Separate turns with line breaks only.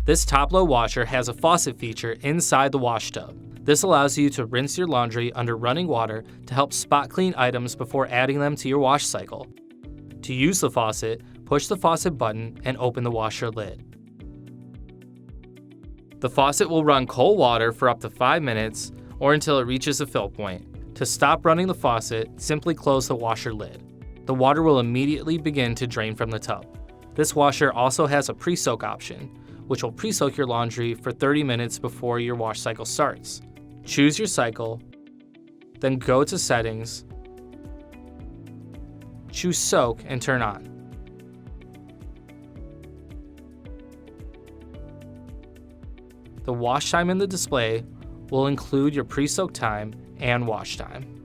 This top-load washer has a faucet feature inside the wash tub. This allows you to rinse your laundry under running water to help spot clean items before adding them to your wash cycle. To use the faucet, push the faucet button and open the washer lid. The faucet will run cold water for up to 5 minutes or until it reaches a fill point. To stop running the faucet, simply close the washer lid. The water will immediately begin to drain from the tub. This washer also has a pre-soak option, which will pre-soak your laundry for 30 minutes before your wash cycle starts. Choose your cycle, then go to Settings, choose Soak and turn on. The wash time in the display will include your pre-soak time and wash time.